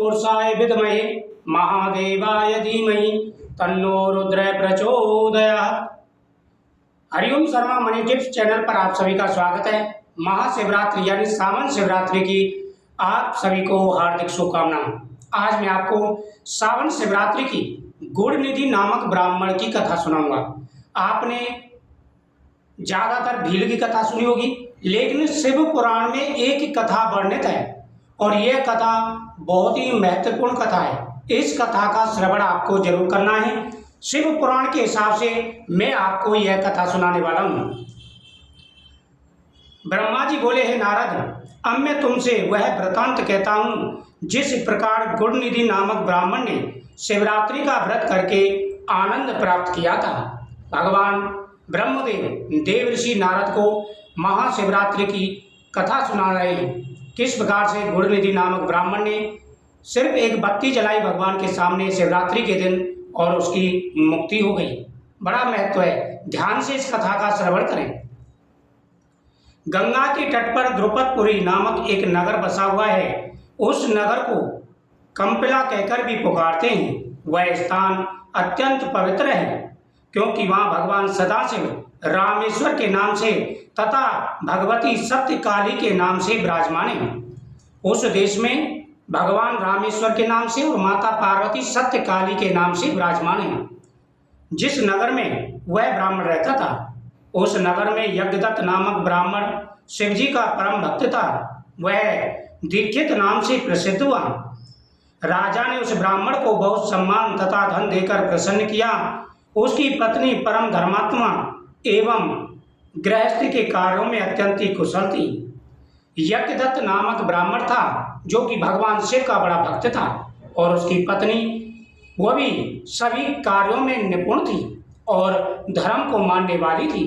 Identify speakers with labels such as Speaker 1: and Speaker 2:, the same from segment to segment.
Speaker 1: तत्पुरुषाय विद्महे महादेवाय धीमहि तन्नो रुद्र प्रचोदयात्। Hariom Sharma money tips channel पर आप सभी का स्वागत है। महाशिवरात्रि यानी सावन शिवरात्रि की आप सभी को हार्दिक शुभकामनाएं। आज मैं आपको सावन शिवरात्रि की गुड़ निधि नामक ब्राह्मण की कथा सुनाऊंगा। आपने ज्यादातर भील की कथा सुनी होगी, लेकिन शिव पुराण में एक कथा वर्णित है और यह कथा बहुत ही महत्वपूर्ण कथा है। इस कथा का श्रवण आपको जरूर करना है। शिव पुराण के हिसाब से मैं आपको यह कथा सुनाने वाला हूं। ब्रह्मा जी बोले, हे नारद, अब मैं तुमसे वह वृतांत कहता हूं जिस प्रकार गुड़ निधि नामक ब्राह्मण ने शिवरात्रि का व्रत करके आनंद प्राप्त किया था। भगवान ब्रह्मदेव देव ऋषि नारद को महाशिवरात्रि की कथा सुना रहे हैं। किस प्रकार से गुड़ निधि नामक ब्राह्मण ने सिर्फ एक बत्ती जलाई भगवान के सामने शिवरात्रि के दिन और उसकी मुक्ति हो गई। बड़ा महत्व है, ध्यान से इस कथा का श्रवण करें। गंगा के तट पर द्रुपदपुरी नामक एक नगर बसा हुआ है। उस नगर को कंपिला कहकर भी पुकारते हैं। वह स्थान अत्यंत पवित्र है क्योंकि वहां भगवान सदाशिव रामेश्वर के नाम से तथा भगवती सत्य काली के नाम से विराजमान है। उस देश में भगवान रामेश्वर के नाम से और माता पार्वती सत्य काली के नाम से विराजमान है। जिस नगर में वह ब्राह्मण रहता था, उस नगर में यज्ञदत्त नामक ब्राह्मण शिवजी का परम भक्त था। वह दीक्षित नाम से प्रसिद्ध हुआ। राजा ने उस ब्राह्मण को बहुत सम्मान तथा धन देकर प्रसन्न किया। उसकी पत्नी परम धर्मात्मा एवं गृहस्थी के कार्यों में अत्यंत ही कुशल थी। यज्ञदत्त नामक ब्राह्मण था जो कि भगवान शिव का बड़ा भक्त था और उसकी पत्नी वह भी सभी कार्यों में निपुण थी और धर्म को मानने वाली थी।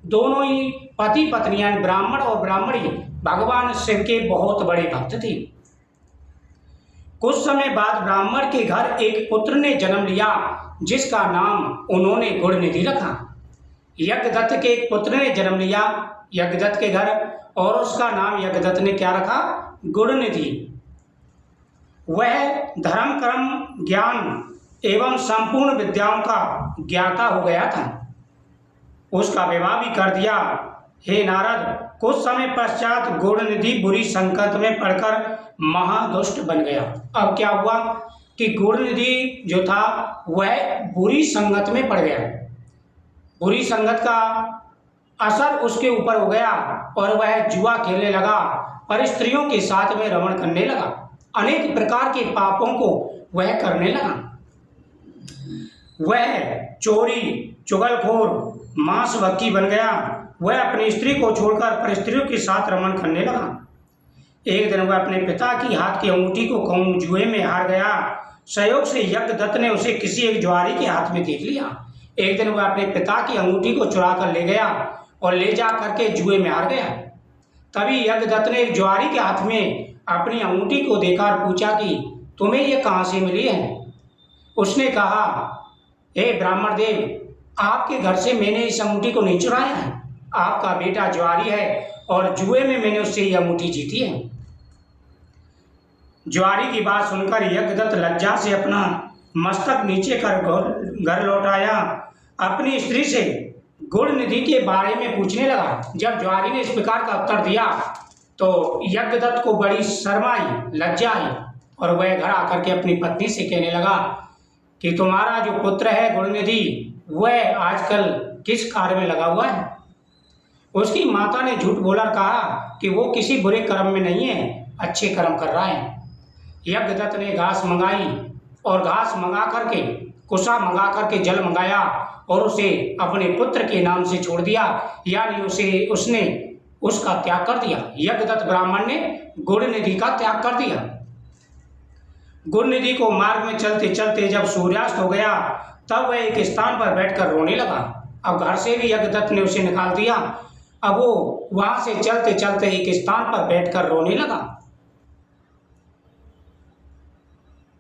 Speaker 1: दोनों ही पति पत्नियां ब्राह्मण और ब्राह्मणी भगवान शिव के बहुत बड़े भक्त थे। कुछ समय बाद ब्राह्मण के घर एक पुत्र ने जन्म लिया जिसका नाम उन्होंने गुड़ निधि रखा। यज्ञदत्त के एक पुत्र ने जन्म लिया यज्ञदत्त के घर और उसका नाम यज्ञदत्त ने क्या रखा? गुड़ निधि। वह धर्म कर्म ज्ञान एवं संपूर्ण विद्याओं का ज्ञाता हो गया था। उसका विवाह भी कर दिया। हे नारद, कुछ समय पश्चात गुड़ निधि बुरी संकट में पड़कर महादुष्ट बन गया। अब क्या हुआ कि गुड़ निधि जो था वह बुरी संगत में पड़ गया। बुरी संगत का असर उसके ऊपर हो गया और वह जुआ खेलने लगा, पर स्त्रियों के साथ में रमण करने लगा। अनेक प्रकार के पापों को वह करने लगा। वह चोरी, चुगलखोर, मांसभक्षी बन गया। वह अपनी स्त्री को छोड़कर पर स्त्रियों के साथ रमण करने लगा। एक दिन वह अपने पिता की हाथ की अंगूठी को कहूं जुए में हार गया। संयोग से यज्ञदत्त ने उसे किसी एक ज्वारी के हाथ में देख लिया। एक दिन वह अपने पिता की अंगूठी को चुरा कर ले गया और ले जा करके जुए में हार गया। तभी यज्ञदत्त ने एक ज्वारी के हाथ में अपनी अंगूठी को देखा और पूछा कि तुम्हें ये कहाँ से मिली है? उसने कहा, हे ब्राह्मण देव, आपके घर से मैंने इस अंगूठी को नहीं चुराया है। आपका बेटा ज्वारी है और जुए में मैंने उससे ये अंगूठी जीती है। ज्वारी की बात सुनकर यज्ञदत्त लज्जा से अपना मस्तक नीचे कर घर लौट आया। अपनी स्त्री से गुड़ निधि के बारे में पूछने लगा। जब ज्वारी ने इस प्रकार का उत्तर दिया तो यज्ञदत्त को बड़ी शर्म आई, लज्जा आई और वह घर आकर के अपनी पत्नी से कहने लगा कि तुम्हारा जो पुत्र है गुड़ निधि वह आजकल किस कार्य में लगा हुआ है? उसकी माता ने झूठ बोलकर कहा कि वो किसी बुरे कर्म में नहीं है, अच्छे कर्म कर रहा है। यज्ञदत्त ने घास मंगाई और घास मंगा करके कुसा मंगा करके जल मंगाया और उसे अपने पुत्र के नाम से छोड़ दिया, यानी उसने उसका त्याग कर दिया। यज्ञदत्त ब्राह्मण ने गुड़ निधि का त्याग कर दिया। गुड़ निधि को मार्ग में चलते चलते जब सूर्यास्त हो गया तब वह एक स्थान पर बैठकर रोने लगा। अब घर से भी यज्ञदत्त ने उसे निकाल दिया। अब वो वहां से चलते चलते एक स्थान पर बैठकर रोने लगा।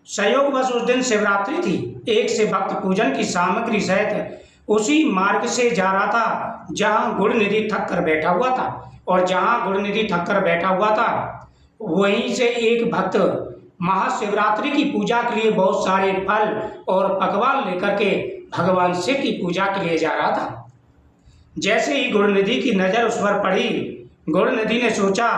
Speaker 1: संयोगवश उस दिन शिवरात्रि थी। एक से भक्त पूजन की सामग्री सहित उसी मार्ग से जा रहा था जहां गुड़ निधि थक कर बैठा हुआ था, और जहां गुड़ निधि थक कर बैठा हुआ था वहीं से एक भक्त महाशिवरात्रि की पूजा के लिए बहुत सारे फल और पकवान लेकर के भगवान शिव की पूजा के लिए जा रहा था। जैसे ही गुड़ नदी की नज़र उस पर पड़ी, गुड़ नदी ने सोचा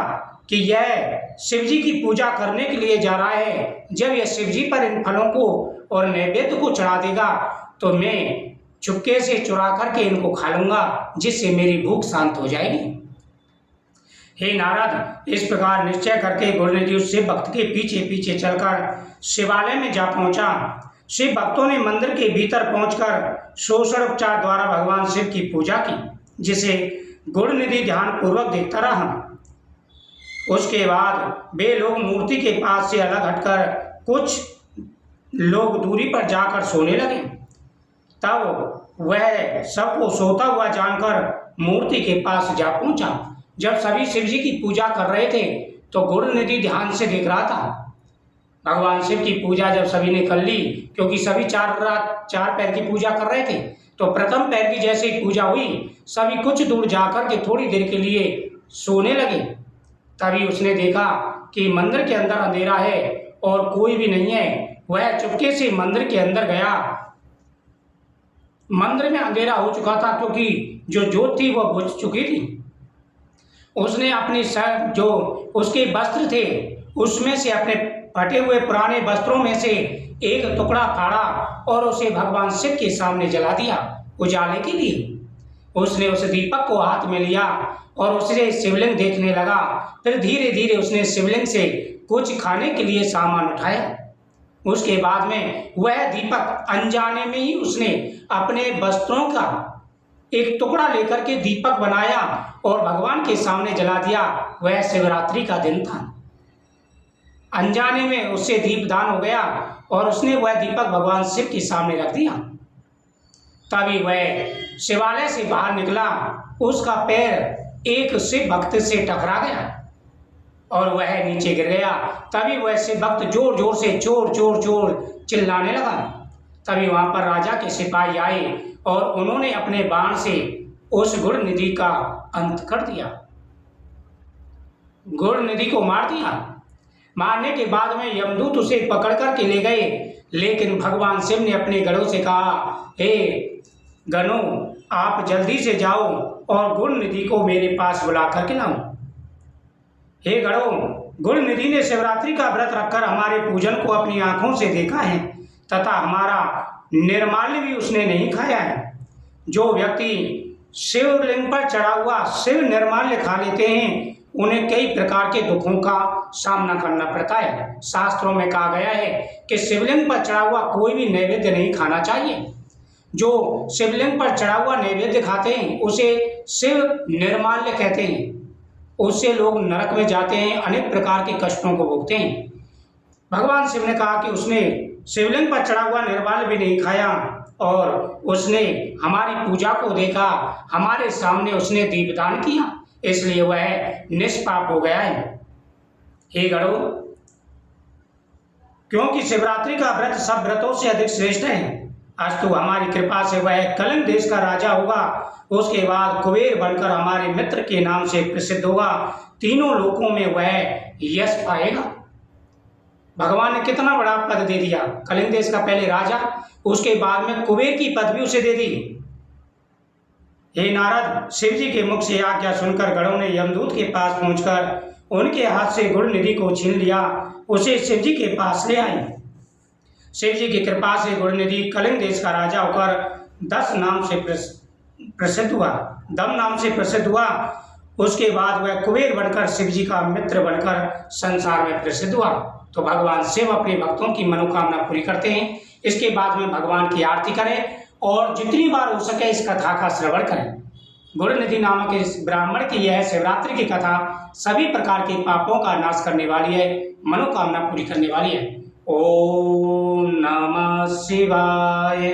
Speaker 1: कि यह शिव जी की पूजा करने के लिए जा रहा है। जब यह शिव जी पर इन फलों को और नैवेद्य को चढ़ा देगा तो मैं चुपके से चुरा करके इनको खा लूंगा, जिससे मेरी भूख शांत हो जाएगी। हे नारद, इस प्रकार निश्चय करके गुड़ नदी उस शिव भक्त के पीछे पीछे चलकर शिवालय में जा पहुंचा। शिव भक्तों ने मंदिर के भीतर पहुंचकर षोडशोपचार द्वारा भगवान शिव की पूजा की, जिसे गुड़ नदी ध्यान पूर्वक देखता रहा। उसके बाद वे लोग मूर्ति के पास से अलग हटकर कुछ लोग दूरी पर जाकर सोने लगे। तब वह सबको सोता हुआ जानकर मूर्ति के पास जा पहुंचा। जब सभी शिव जी की पूजा कर रहे थे तो गुड़ नदी ध्यान से देख रहा था। भगवान शिव की पूजा जब सभी ने कर ली, क्योंकि सभी चार पैर की पूजा कर रहे थे, तो प्रथम पैर की जैसे ही पूजा हुई, सभी कुछ दूर जाकर के थोड़ी देर के लिए सोने लगे। तभी उसने देखा कि मंदिर के अंदर अंधेरा है और कोई भी नहीं है। वह चुपके से मंदिर के अंदर गया। मंदिर में अंधेरा हो चुका था, क्योंकि जो ज्योत थी वह बुझ चुकी थी। उसने अपनी जो उसके वस्त्र थे उसमें से अपने फटे हुए पुराने वस्त्रों में से एक टुकड़ा फाड़ा और उसे भगवान शिव के सामने जला दिया उजाले के लिए। उसने उस दीपक को हाथ में लिया और उससे शिवलिंग देखने लगा। फिर धीरे धीरे उसने शिवलिंग से कुछ खाने के लिए सामान उठाया। उसके बाद में वह दीपक अनजाने में ही उसने अपने वस्त्रों का एक टुकड़ा लेकर के दीपक बनाया और भगवान के सामने जला दिया। वह शिवरात्रि का दिन था। अनजाने में उससे दीपदान हो गया और उसने वह दीपक भगवान शिव के सामने रख दिया। तभी वह शिवालय से बाहर निकला। उसका पैर एक शिव भक्त से टकरा गया और वह नीचे गिर गया। तभी वह शिव भक्त जोर जोर से चोर चोर चोर चिल्लाने लगा। तभी वहां पर राजा के सिपाही आए और उन्होंने अपने बाण से उस गुड़ नदी का अंत कर दिया, गुड़ नदी को मार दिया। मारने के बाद में यमदूत उसे पकड़ कर के ले गए, लेकिन भगवान शिव ने अपने गणों से कहा, हे गणों, आप जल्दी से जाओ और गुड़ नदी को मेरे पास बुला करके लाओ। हे गणों, गुड़ नदी ने शिवरात्रि का व्रत रखकर हमारे पूजन को अपनी आंखों से देखा है तथा हमारा निर्माल्य भी उसने नहीं खाया है। जो व्यक्ति शिवलिंग पर चढ़ा हुआ शिव निर्माल्य खा लेते हैं उन्हें कई प्रकार के दुखों का सामना करना पड़ता है। शास्त्रों में कहा गया है कि शिवलिंग पर चढ़ा हुआ कोई भी नैवेद्य नहीं खाना चाहिए। जो शिवलिंग पर चढ़ा हुआ नैवेद्य खाते हैं उसे शिव निर्माल्य कहते हैं। उससे लोग नरक में जाते हैं, अनेक प्रकार के कष्टों को भोगते हैं। भगवान शिव ने कहा कि उसने शिवलिंग पर चढ़ा हुआ निर्माल्य भी नहीं खाया और उसने हमारी पूजा को देखा, हमारे सामने उसने दीपदान किया, इसलिए वह निष्पाप हो गया है। हे गणों, क्योंकि शिवरात्रि का व्रत सब व्रतों से अधिक श्रेष्ठ है, अस्तु हमारी कृपा से वह कलिंग देश का राजा होगा। उसके बाद कुबेर बनकर हमारे मित्र के नाम से प्रसिद्ध होगा। तीनों लोकों में वह यश पाएगा। भगवान ने कितना बड़ा पद दे दिया, कलिंग देश का पहले राजा, उसके बाद में कुबेर की पदवी उसे दे दी। हे नारद, शिव जी के मुख से आज्ञा सुनकर गणों ने यमदूत के पास पहुंचकर उनके हाथ से गुड़ निधि को छीन लिया, उसे शिव जी के पास ले आए। शिव जी की कृपा से गुड़ निधि कलिंग देश का राजा होकर दम नाम से प्रसिद्ध हुआ। उसके बाद वह कुबेर बनकर शिव जी का मित्र बनकर संसार में प्रसिद्ध हुआ। तो भगवान शिव अपने भक्तों की मनोकामना पूरी करते हैं। इसके बाद में भगवान की आरती करें और जितनी बार हो सके इस कथा का श्रवण करें। गुड़ निधि नामक इस ब्राह्मण की यह शिवरात्रि की कथा सभी प्रकार के पापों का नाश करने वाली है, मनोकामना पूरी करने वाली है। ओम नमः शिवाय।